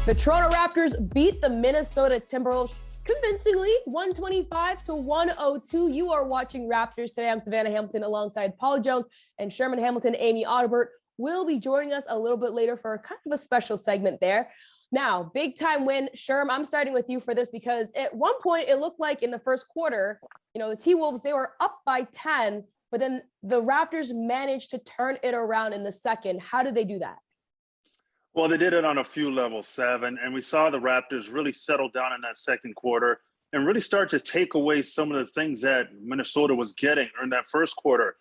The Toronto Raptors beat the Minnesota Timberwolves convincingly, 125-102. You are watching Raptors today. I'm Savanna Hamilton alongside Paul Jones and Sherman Hamilton. Amy Audibert will be joining us a little bit later for kind of a special segment there. Now, big time win. Sherm, I'm starting with you for this because at one point it looked like in the first quarter, the T-Wolves, they were up by 10, but then the Raptors managed to turn it around in the second. How did they do that? Well, they did it on a few levels, Sav, and we saw the Raptors really settle down in that second quarter and really start to take away some of the things that Minnesota was getting in that first quarter.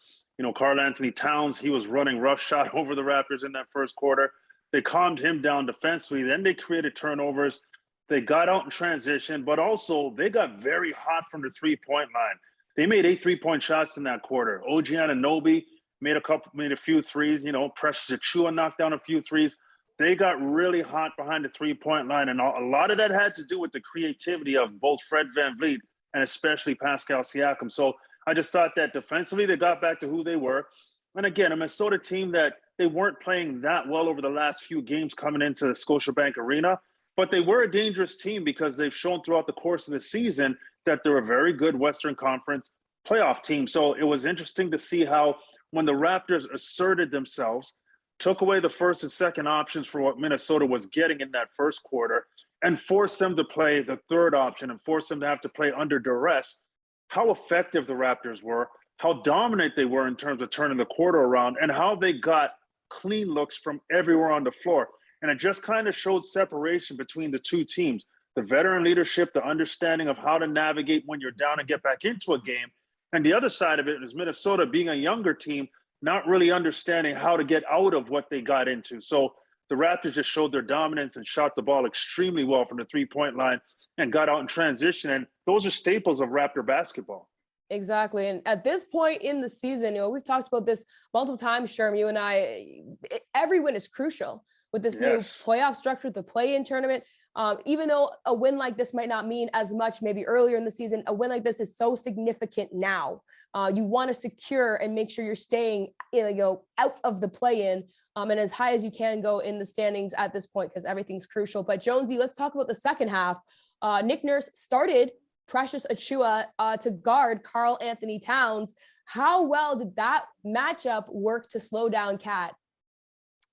Karl Anthony Towns, he was running roughshod over the Raptors in that first quarter. They calmed him down defensively. Then they created turnovers. They got out in transition, but also they got very hot from the three-point line. They made 8 3-point shots in that quarter. OG Anunoby made a few threes. Precious Achiuwa knocked down a few threes. They got really hot behind the three-point line, and a lot of that had to do with the creativity of both Fred VanVleet and especially Pascal Siakam. So I just thought that defensively they got back to who they were. And again, a Minnesota team that they weren't playing that well over the last few games coming into the Scotiabank Arena, but they were a dangerous team because they've shown throughout the course of the season that they're a very good Western Conference playoff team. So it was interesting to see how when the Raptors asserted themselves, took away the first and second options for what Minnesota was getting in that first quarter, and forced them to play the third option and forced them to have to play under duress, how effective the Raptors were, how dominant they were in terms of turning the quarter around, and how they got clean looks from everywhere on the floor. And it just kind of showed separation between the two teams, the veteran leadership, the understanding of how to navigate when you're down and get back into a game. And the other side of it is Minnesota being a younger team, not really understanding how to get out of what they got into. So the Raptors just showed their dominance and shot the ball extremely well from the three-point line and got out in transition. And those are staples of Raptor basketball. Exactly. And at this point in the season, we've talked about this multiple times, Sherm, you and I, every win is crucial with this new playoff structure, the play-in tournament. Even though a win like this might not mean as much maybe earlier in the season, a win like this is so significant now. You want to secure and make sure you're staying out of the play-in and as high as you can go in the standings at this point because everything's crucial. But Jonesy, let's talk about the second half. Nick Nurse started Precious Achiuwa to guard Karl Anthony Towns. How well did that matchup work to slow down Cat?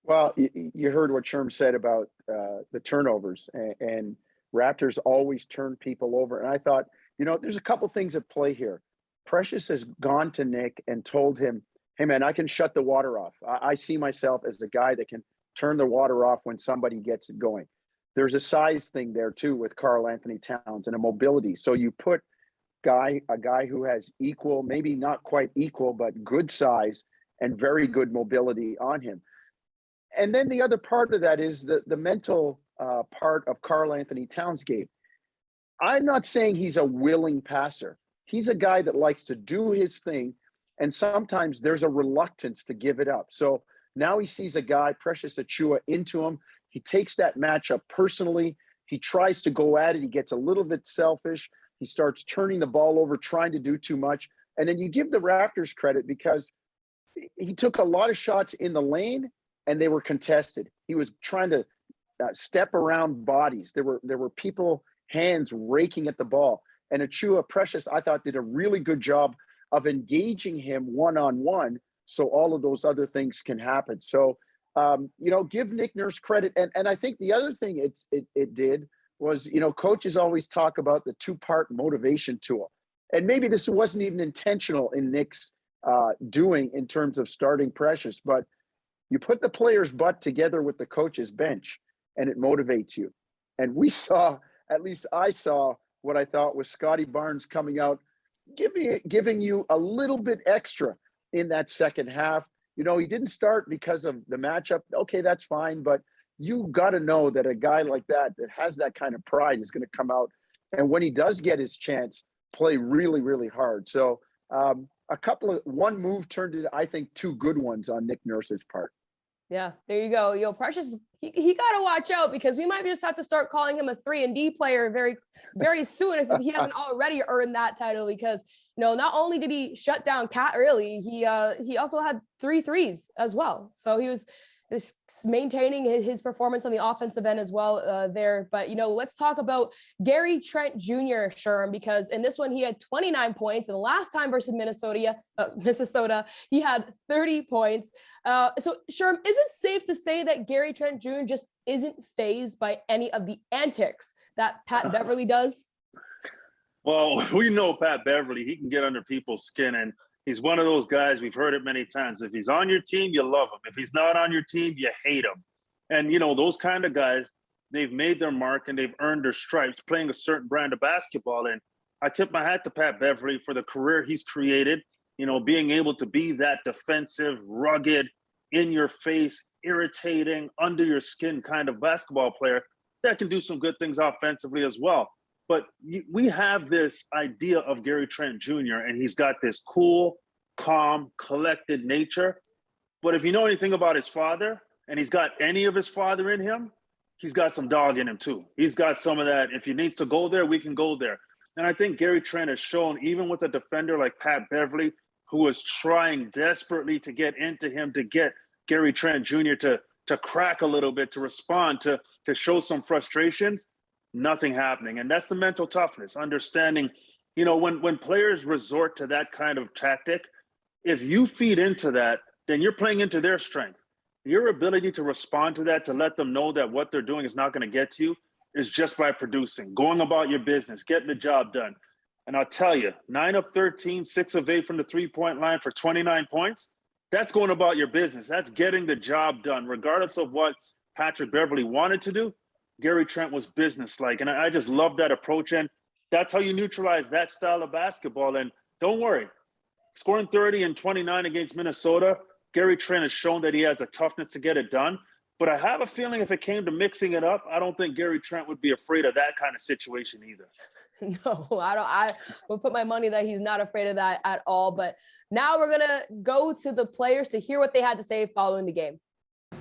Well, you heard what Sherm said about the turnovers, and Raptors always turn people over. And I thought, there's a couple things at play here. Precious has gone to Nick and told him, hey, man, I can shut the water off. I see myself as the guy that can turn the water off when somebody gets it going. There's a size thing there, too, with Karl Anthony Towns and a mobility. So you put a guy who has equal, maybe not quite equal, but good size and very good mobility on him. And then the other part of that is the mental part of Karl Anthony Towns' game. I'm not saying he's a willing passer. He's a guy that likes to do his thing, and sometimes there's a reluctance to give it up. So now he sees a guy, Precious Achiuwa, into him. He takes that matchup personally. He tries to go at it. He gets a little bit selfish. He starts turning the ball over, trying to do too much. And then you give the Raptors credit because he took a lot of shots in the lane, and they were contested. He was trying to step around bodies. There were people, hands raking at the ball. And Achiuwa, Precious, I thought, did a really good job of engaging him one-on-one so all of those other things can happen. So, give Nick Nurse credit. And I think the other thing it did was, coaches always talk about the two-part motivation tool. And maybe this wasn't even intentional in Nick's doing in terms of starting Precious, but you put the player's butt together with the coach's bench and it motivates you. And we saw, at least I saw, what I thought was Scotty Barnes coming out, giving you a little bit extra in that second half. He didn't start because of the matchup. Okay, that's fine. But you got to know that a guy like that has that kind of pride is going to come out. And when he does get his chance, play really, really hard. So one move turned into, I think, two good ones on Nick Nurse's part. Yeah, there you go. Precious, he got to watch out because we might just have to start calling him a 3-and-D player very, very soon if he hasn't already earned that title. Because not only did he shut down Cat early, he also had 3 threes as well. So he was just maintaining his performance on the offensive end as well there. But let's talk about Gary Trent Jr. Sherm, because in this one he had 29 points, and the last time versus Minnesota he had 30 points. So Sherm, is it safe to say that Gary Trent Jr. just isn't fazed by any of the antics that Pat Beverley does? Well, we know Pat Beverley, he can get under people's skin, and he's one of those guys, we've heard it many times. If he's on your team, you love him. If he's not on your team, you hate him. And, those kind of guys, they've made their mark and they've earned their stripes playing a certain brand of basketball. And I tip my hat to Pat Beverley for the career he's created, being able to be that defensive, rugged, in your face, irritating, under your skin kind of basketball player that can do some good things offensively as well. But we have this idea of Gary Trent Jr., and he's got this cool, calm, collected nature. But if you know anything about his father, and he's got any of his father in him, he's got some dog in him too. He's got some of that. If he needs to go there, we can go there. And I think Gary Trent has shown, even with a defender like Pat Beverley, who was trying desperately to get into him, to get Gary Trent Jr. to crack a little bit, to respond, to show some frustrations, nothing happening. And that's the mental toughness, understanding, when players resort to that kind of tactic, if you feed into that, then you're playing into their strength. Your ability to respond to that, to let them know that what they're doing is not going to get to you, is just by producing, going about your business, getting the job done. And I'll tell you, 9 of 13, 6 of 8 from the three-point line for 29 points, that's going about your business. That's getting the job done, regardless of what Patrick Beverley wanted to do. Gary Trent was businesslike, and I just love that approach. And that's how you neutralize that style of basketball. And don't worry, scoring 30 and 29 against Minnesota, Gary Trent has shown that he has the toughness to get it done. But I have a feeling if it came to mixing it up, I don't think Gary Trent would be afraid of that kind of situation either. No, I don't. I will put my money that he's not afraid of that at all. But now we're going to go to the players to hear what they had to say following the game.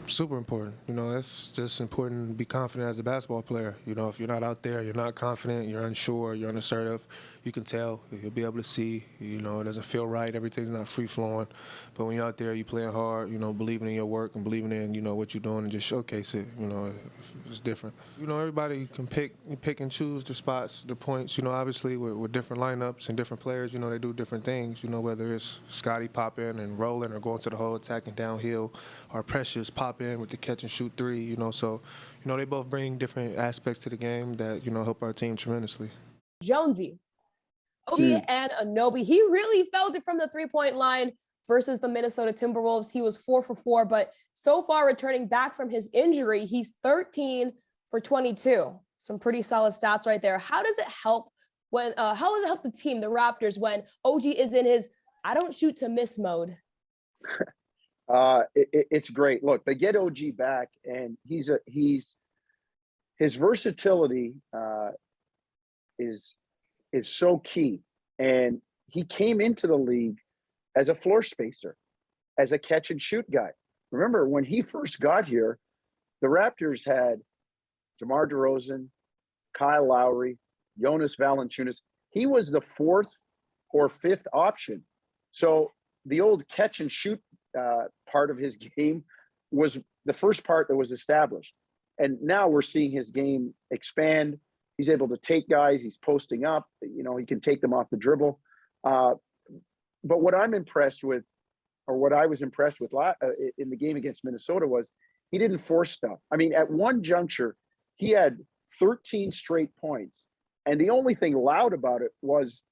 Super important. It's just important to be confident as a basketball player. If you're not out there, you're not confident, you're unsure, you're unassertive, you can tell. You'll be able to see, it doesn't feel right. Everything's not free-flowing. But when you're out there, you're playing hard, believing in your work and believing in, what you're doing and just showcase it. It's different. Everybody can pick and choose their spots, their points. Obviously with different lineups and different players, they do different things. Whether it's Scotty popping and rolling or going to the hole, attacking downhill, or Precious pop in with the catch and shoot three. So they both bring different aspects to the game that help our team tremendously. Jonesy, OG and Anobi, he really felt it from the 3-point line versus the Minnesota Timberwolves. He was 4 for 4, but so far returning back from his injury, he's 13 for 22. Some pretty solid stats right there. How does it help how does it help the team, the Raptors, when OG is in his I don't shoot to miss mode? It's great. Look, they get OG back, and his versatility is so key. And he came into the league as a floor spacer, as a catch and shoot guy. Remember when he first got here, the Raptors had DeMar DeRozan, Kyle Lowry, Jonas Valanciunas. He was the 4th or 5th option. So the old catch and shoot part of his game was the first part that was established. And now we're seeing his game expand. He's able to take guys, he's posting up, he can take them off the dribble. But what I'm impressed with, or what I was impressed with in the game against Minnesota, was he didn't force stuff. I mean, at one juncture, he had 13 straight points. And the only thing loud about it was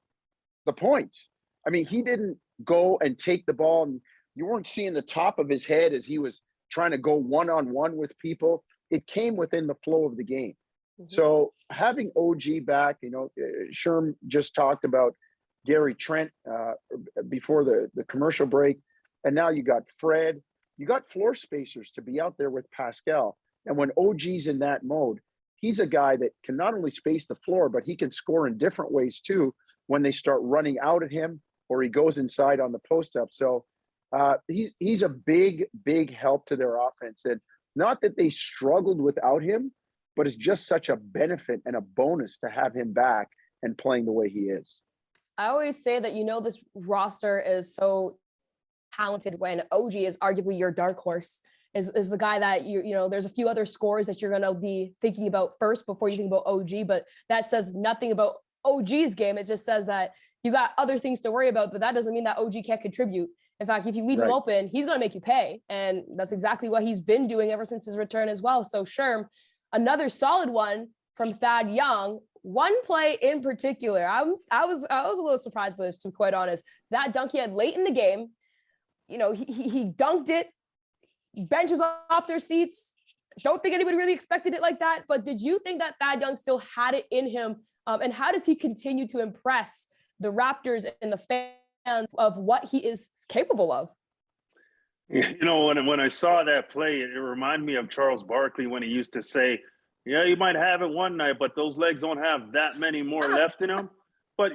the points. I mean, he didn't go and take the ball, and you weren't seeing the top of his head as he was trying to go one-on-one with people. It came within the flow of the game. Mm-hmm. So having OG back, Sherm just talked about Gary Trent before the commercial break. And now you got Fred. You got floor spacers to be out there with Pascal. And when OG's in that mode, he's a guy that can not only space the floor, but he can score in different ways too when they start running out at him or he goes inside on the post up. So He's a big, big help to their offense. And not that they struggled without him, but it's just such a benefit and a bonus to have him back and playing the way he is. I always say that, this roster is so talented when OG is arguably your dark horse, is the guy that there's a few other scores that you're going to be thinking about first before you think about OG, but that says nothing about OG's game. It just says that you got other things to worry about, but that doesn't mean that OG can't contribute. In fact, if you leave him open, he's going to make you pay. And that's exactly what he's been doing ever since his return as well. So Sherm, another solid one from Thad Young. One play in particular, I was a little surprised by this, to be quite honest. That dunk he had late in the game, he dunked it. Bench was off their seats. Don't think anybody really expected it like that. But did you think that Thad Young still had it in him? And how does he continue to impress the Raptors and the fans of what he is capable of? When I saw that play, it reminded me of Charles Barkley when he used to say, yeah, you might have it one night, but those legs don't have that many more left in them. But,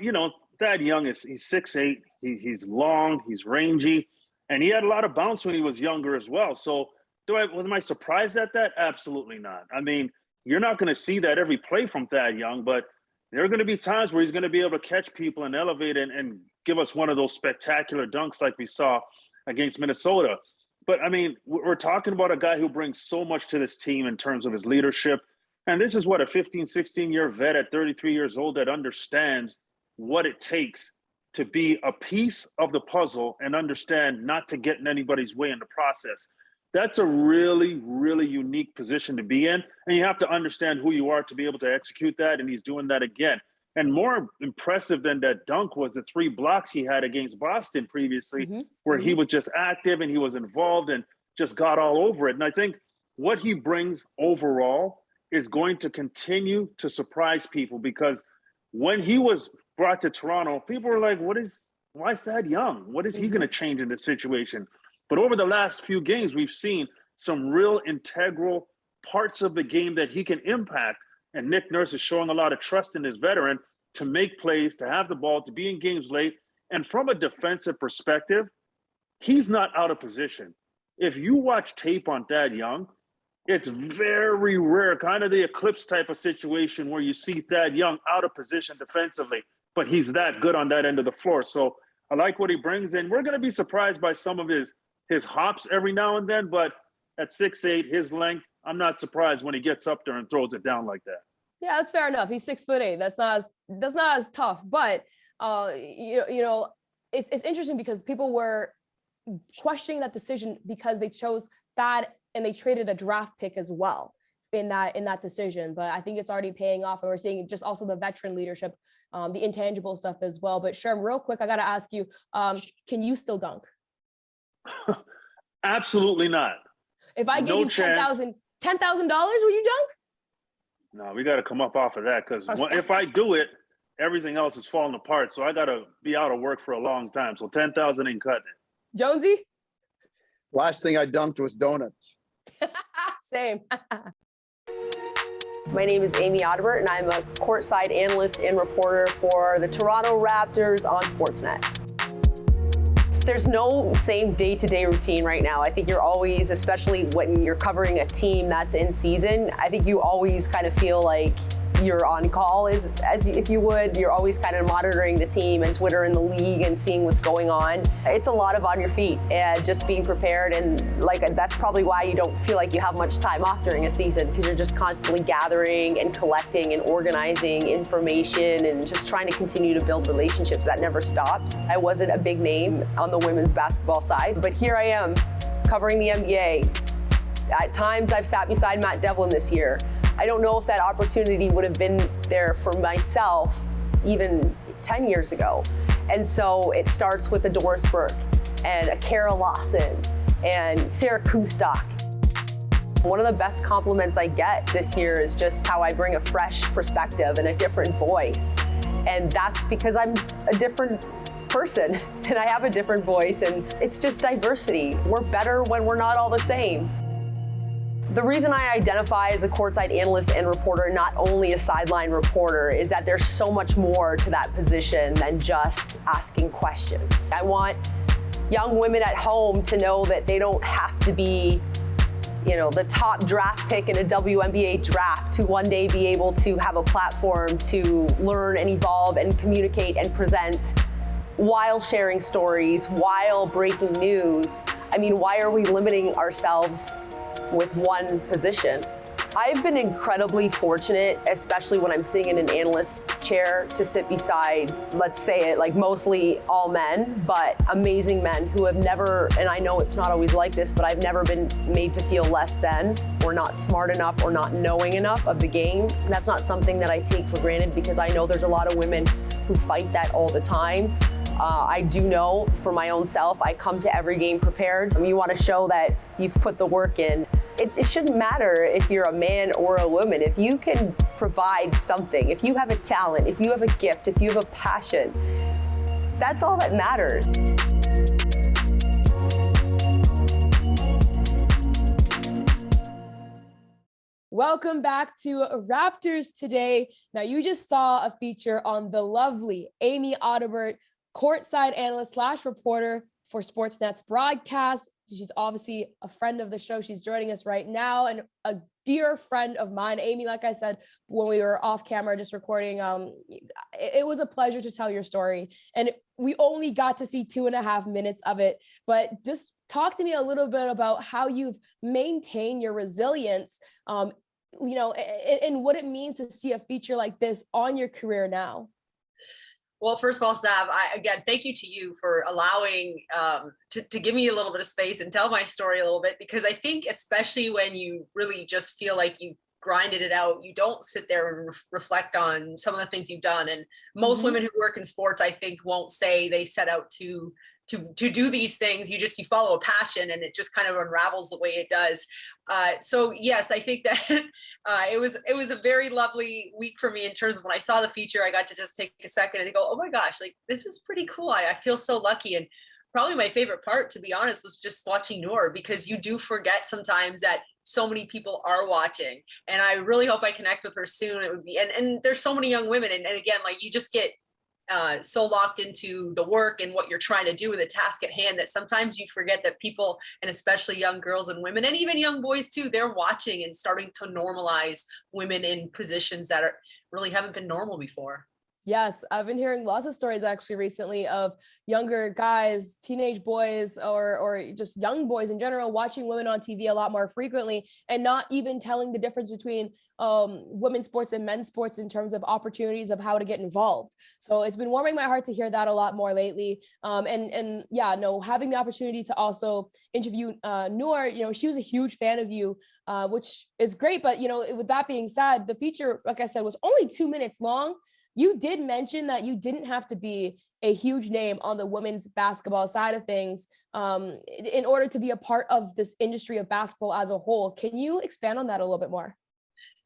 Thad Young he's 6'8", he's long, he's rangy, and he had a lot of bounce when he was younger as well. So am I surprised at that? Absolutely not. I mean, you're not going to see that every play from Thad Young, but there are going to be times where he's going to be able to catch people and elevate and give us one of those spectacular dunks like we saw against Minnesota. But, I mean, we're talking about a guy who brings so much to this team in terms of his leadership. And this is what a 15, 16-year vet at 33 years old that understands what it takes to be a piece of the puzzle and understand not to get in anybody's way in the process. That's a really, really unique position to be in. And you have to understand who you are to be able to execute that. And he's doing that again. And more impressive than that dunk was the 3 blocks he had against Boston previously, where he was just active and he was involved and just got all over it. And I think what he brings overall is going to continue to surprise people, because when he was brought to Toronto, people were like, why Thad Young? What is he going to change in this situation? But over the last few games, we've seen some real integral parts of the game that he can impact. And Nick Nurse is showing a lot of trust in his veteran to make plays, to have the ball, to be in games late. And from a defensive perspective, he's not out of position. If you watch tape on Thad Young, it's very rare, kind of the eclipse type of situation where you see Thad Young out of position defensively, but he's that good on that end of the floor. So I like what he brings in. We're going to be surprised by some of his hops every now and then, but at 6'8", his length, I'm not surprised when he gets up there and throws it down like that. Yeah, that's fair enough. He's 6'8". That's not as tough, but it's interesting because people were questioning that decision because they chose Thad and they traded a draft pick as well in that decision. But I think it's already paying off, and we're seeing just also the veteran leadership, the intangible stuff as well. But Sherm, real quick, I got to ask you, can you still dunk? Absolutely not. If I give you $10,000, will you dunk? No, we got to come up off of that, because if I do it, everything else is falling apart. So I got to be out of work for a long time. So 10,000 ain't cutting it. Jonesy? Last thing I dunked was donuts. Same. My name is Amy Audibert, and I'm a courtside analyst and reporter for the Toronto Raptors on Sportsnet. There's no same day-to-day routine right now. I think you're always, especially when you're covering a team that's in season, I think you always kind of feel like you're on call, if you would. You're always kind of monitoring the team and Twitter and the league and seeing what's going on. It's a lot of on your feet and just being prepared, and that's probably why you don't feel like you have much time off during a season, because you're just constantly gathering and collecting and organizing information and just trying to continue to build relationships. That never stops. I wasn't a big name on the women's basketball side, but here I am covering the NBA. At times I've sat beside Matt Devlin this year. I don't know if that opportunity would have been there for myself even 10 years ago. And so it starts with a Doris Burke and a Kara Lawson and Sarah Kustok. One of the best compliments I get this year is just how I bring a fresh perspective and a different voice. And that's because I'm a different person and I have a different voice, and it's just diversity. We're better when we're not all the same. The reason I identify as a courtside analyst and reporter, not only a sideline reporter, is that there's so much more to that position than just asking questions. I want young women at home to know that they don't have to be, you know, the top draft pick in a WNBA draft to one day be able to have a platform to learn and evolve and communicate and present while sharing stories, while breaking news. I mean, why are we limiting ourselves with one position? I've been incredibly fortunate, especially when I'm sitting in an analyst chair, to sit beside, let's say it, like mostly all men, but amazing men who have never, and I know it's not always like this, but I've never been made to feel less than, or not smart enough, or not knowing enough of the game. And that's not something that I take for granted, because I know there's a lot of women who fight that all the time. I do know for my own self, I come to every game prepared. You want to show that you've put the work in. It shouldn't matter if you're a man or a woman. If you can provide something, if you have a talent, if you have a gift, if you have a passion, that's all that matters. Welcome back to Raptors Today. Now, you just saw a feature on the lovely Amy Audibert, courtside analyst / reporter for Sportsnet's broadcast. She's obviously a friend of the show. She's joining us right now, and a dear friend of mine. Amy, like I said, when we were off camera just recording, it was a pleasure to tell your story. And we only got to see 2.5 minutes of it, but just talk to me a little bit about how you've maintained your resilience, you know, and what it means to see a feature like this on your career now. Well, first of all, Sav, again, thank you to you for allowing to give me a little bit of space and tell my story a little bit, because I think especially when you really just feel like you grinded it out, you don't sit there and reflect on some of the things you've done. And most women who work in sports, I think, won't say they set out to do these things. You follow a passion, and it just kind of unravels the way it does. So yes, I think that it was a very lovely week for me in terms of when I saw the feature, I got to just take a second and go, oh my gosh, like this is pretty cool. I feel so lucky. And probably my favorite part, to be honest, was just watching Noor, because you do forget sometimes that so many people are watching. And I really hope I connect with her soon. It would be, and there's so many young women. And again, like you just get so locked into the work and what you're trying to do with the task at hand that sometimes you forget that people, and especially young girls and women, and even young boys too, they're watching and starting to normalize women in positions that really haven't been normal before. Yes, I've been hearing lots of stories actually recently of younger guys, teenage boys, or just young boys in general, watching women on TV a lot more frequently, and not even telling the difference between women's sports and men's sports in terms of opportunities of how to get involved. So it's been warming my heart to hear that a lot more lately. And yeah, no, having the opportunity to also interview Noor, you know, she was a huge fan of you, which is great. But, you know, with that being said, the feature, like I said, was only 2 minutes long. You did mention that you didn't have to be a huge name on the women's basketball side of things in order to be a part of this industry of basketball as a whole. Can you expand on that a little bit more?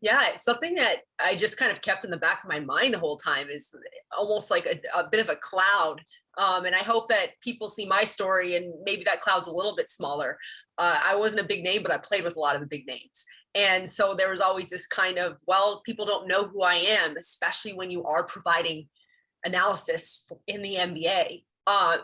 Yeah, something that I just kind of kept in the back of my mind the whole time is almost like a bit of a cloud. And I hope that people see my story and maybe that cloud's a little bit smaller. I wasn't a big name, but I played with a lot of the big names. And so there was always this kind of, well, people don't know who I am, especially when you are providing analysis in the NBA.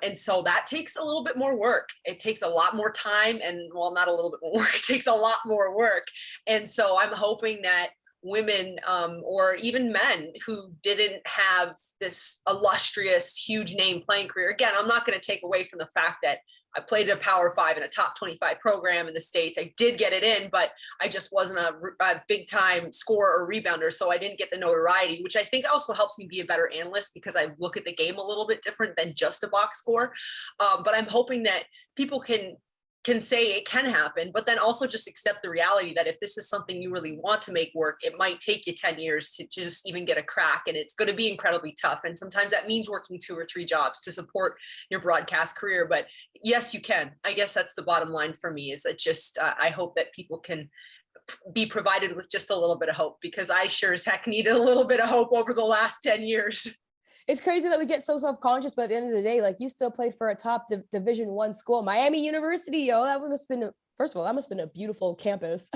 And so that takes a little bit more work. It takes a lot more time, and well, not a little bit more work, it takes a lot more work. And so I'm hoping that women or even men who didn't have this illustrious, huge name playing career. Again, I'm not going to take away from the fact that I played at a Power 5 in a top 25 program in the States. I did get it in, but I just wasn't a big time scorer or rebounder. So I didn't get the notoriety, which I think also helps me be a better analyst because I look at the game a little bit different than just a box score. But I'm hoping that people can say it can happen, but then also just accept the reality that if this is something you really want to make work, it might take you 10 years to just even get a crack, and it's going to be incredibly tough. And sometimes that means working 2 or 3 jobs to support your broadcast career. But yes, you can. I guess that's the bottom line for me, is that just I hope that people can be provided with just a little bit of hope, because I sure as heck needed a little bit of hope over the last 10 years. It's crazy that we get so self-conscious, but at the end of the day, like, you still played for a top Division I school, Miami University, yo. That must have been first of all, that must have been a beautiful campus.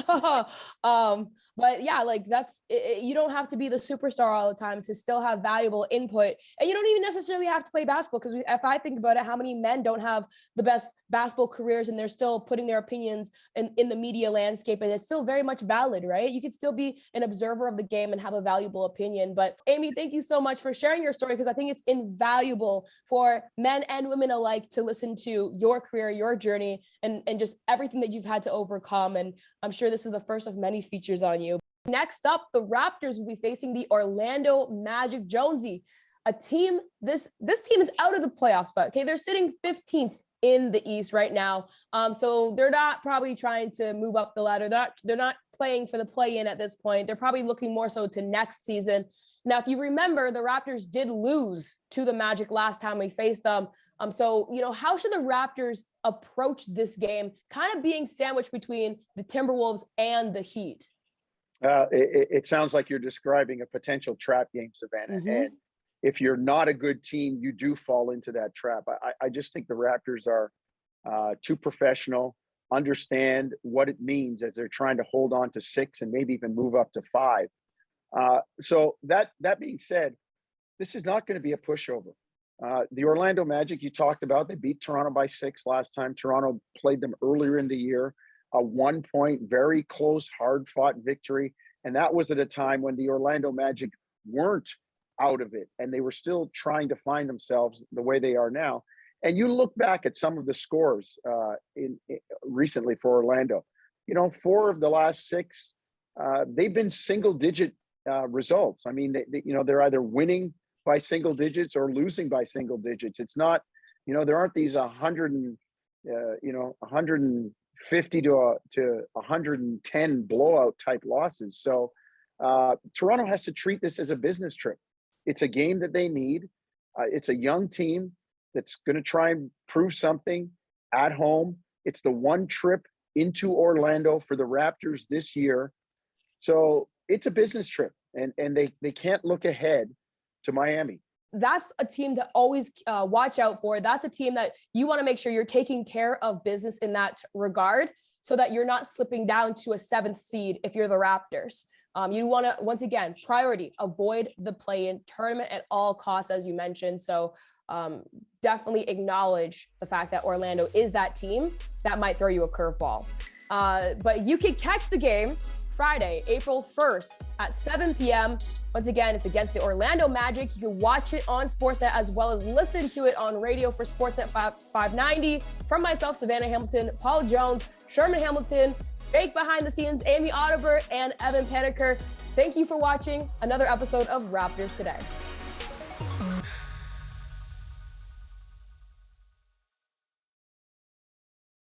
But yeah, like you don't have to be the superstar all the time to still have valuable input. And you don't even necessarily have to play basketball, because if I think about it, how many men don't have the best basketball careers and they're still putting their opinions in the media landscape, and it's still very much valid, right? You could still be an observer of the game and have a valuable opinion. But Amy, thank you so much for sharing your story, because I think it's invaluable for men and women alike to listen to your career, your journey, and just everything that you've had to overcome. And I'm sure this is the first of many features on you. Next up, the Raptors will be facing the Orlando Magic. Jonesy, a team, this team is out of the playoff spot. Okay, they're sitting 15th in the East right now. So they're not probably trying to move up the ladder. They're not playing for the play-in at this point. They're probably looking more so to next season. Now, if you remember, the Raptors did lose to the Magic last time we faced them. So, how should the Raptors approach this game, kind of being sandwiched between the Timberwolves and the Heat? It sounds like you're describing a potential trap game, Savanna. Mm-hmm. And if you're not a good team, you do fall into that trap. I just think the Raptors are too professional, understand what it means as they're trying to hold on to 6 and maybe even move up to 5. So that being said, this is not going to be a pushover. The Orlando Magic, you talked about, they beat Toronto by 6 last time. Toronto played them earlier in the year. A 1-point, very close, hard-fought victory. And that was at a time when the Orlando Magic weren't out of it, and they were still trying to find themselves the way they are now. And you look back at some of the scores recently for Orlando. 4 of the last 6, they've been single-digit results. I mean, they're either winning by single digits or losing by single digits. It's not, there aren't these 150 to 110 blowout type losses. So Toronto has to treat this as a business trip. It's a game that they need. It's a young team that's going to try and prove something at home. It's the one trip into Orlando for the Raptors this year. So it's a business trip, and they can't look ahead to Miami. That's a team to always watch out for. That's a team that you want to make sure you're taking care of business in that regard, so that you're not slipping down to a 7th seed if you're the Raptors. You want to, once again, priority, avoid the play-in tournament at all costs, as you mentioned. So definitely acknowledge the fact that Orlando is that team that might throw you a curveball. But you can catch the game Friday, April 1st at 7 p.m. Once again, it's against the Orlando Magic. You can watch it on Sportsnet as well as listen to it on radio for Sportsnet 590. From myself, Savanna Hamilton, Paul Jones, Sherman Hamilton, fake behind the scenes, Amy Audibert, and Evan Paneker. Thank you for watching another episode of Raptors Today.